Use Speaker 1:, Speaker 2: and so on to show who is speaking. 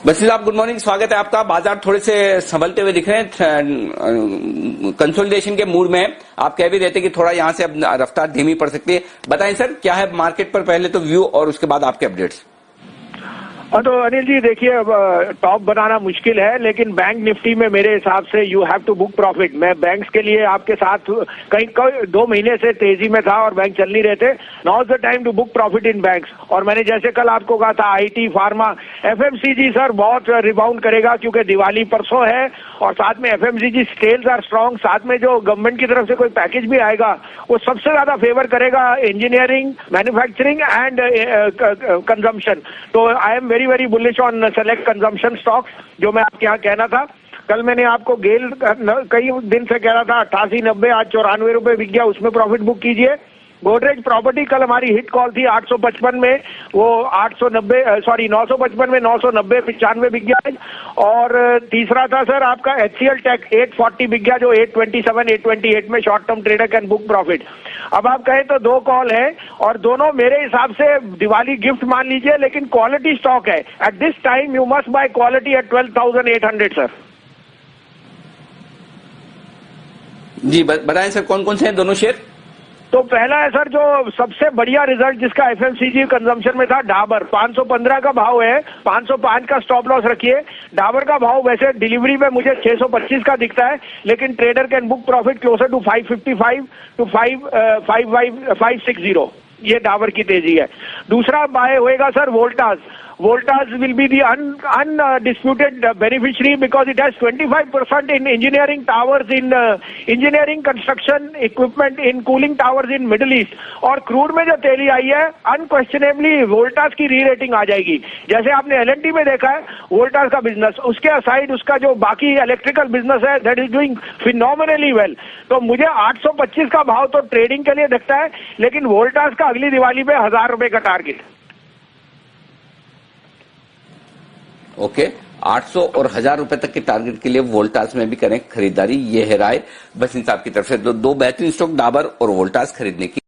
Speaker 1: बसी साहब good morning, स्वागत है आपका। बाजार थोड़े से संभलते हुए दिख रहे हैं, कंसोलिडेशन के मूड में। आप कह भी रहते कि थोड़ा यहां से अब रफ्तार धीमी पड़ सकती है। बताएं सर, क्या है मार्केट पर पहले तो व्यू और उसके बाद आपके अपडेट्स।
Speaker 2: तो अनिल जी देखिए, अब टॉप बनाना मुश्किल है, लेकिन बैंक निफ्टी में मेरे हिसाब से you have to book profit. मैं बैंक्स के लिए आपके साथ कहीं 2 महीने से तेजी में था और बैंक चल नहीं रहे थे। Now is the time to book profit in banks. और मैंने जैसे कल आपको कहा था, आईटी, फार्मा, एफएमसीजी सर बहुत रिबाउंड करेगा क्योंकि दिवाली परसों है और साथ में एफएमसीजी सेल्स आर स्ट्रांग। साथ में जो गवर्नमेंट की तरफ से कोई पैकेज भी आएगा वो सबसे ज्यादा फेवर करेगा इंजीनियरिंग, मैन्युफैक्चरिंग एंड कंजम्पशन। तो I am very bullish on select consumption stocks, जो मैं आपके यहाँ कहना था। कल मैंने आपको गेल कई दिन से कह रहा था 88-90, आज 94 रुपए बिक गया, उसमें प्रॉफिट बुक कीजिए। गोदरेज प्रॉपर्टी कल हमारी हिट कॉल थी 855 में, वो 955 में 990, 95 बिक गया। और तीसरा था सर आपका एचसीएल टेक 840 बिक गया, जो 827, 828 में short term trader can book profit. अब आप कहें तो 2 कॉल है और दोनों मेरे हिसाब से दिवाली गिफ्ट मान लीजिए, लेकिन क्वालिटी स्टॉक है। At this time you must buy quality at 12,800 sir.
Speaker 1: जी बताएं सर, कौन कौन से हैं दोनों शेयर।
Speaker 2: तो पहला है सर जो सबसे बढ़िया रिजल्ट जिसका एफएमसीजी कंजम्पशन में था, डाबर। 515 का भाव है, 505 का स्टॉप लॉस रखिए। डाबर का भाव वैसे डिलीवरी में मुझे 625 का दिखता है, लेकिन trader can book profit closer to 555 to 560। ये डाबर की तेजी है। दूसरा बाय होएगा sir Voltas. Voltas will be the undisputed beneficiary because it has 25% in engineering towers, in engineering construction equipment, in cooling towers in Middle East। और crude में जो तेजी आई है, अनक्वेश्चनेबली वोल्टास की री रेटिंग आ जाएगी। जैसे आपने एलएनटी में देखा है वोल्टास का बिजनेस, उसके असाइड उसका जो बाकी इलेक्ट्रिकल बिजनेस है that is doing phenomenally well. तो मुझे 825 का भाव तो ट्रेडिंग के लिए दिखता है, लेकिन वोल्टास का अगली दिवाली पे 1000 रुपए का टारगेट।
Speaker 1: ओके 800 और 1000 रुपए तक के टारगेट के लिए वोल्टास में भी करें खरीदारी। ये है राय बसिन साहब की तरफ से। दो बेहतरीन स्टॉक डाबर और वोल्टास खरीदने की।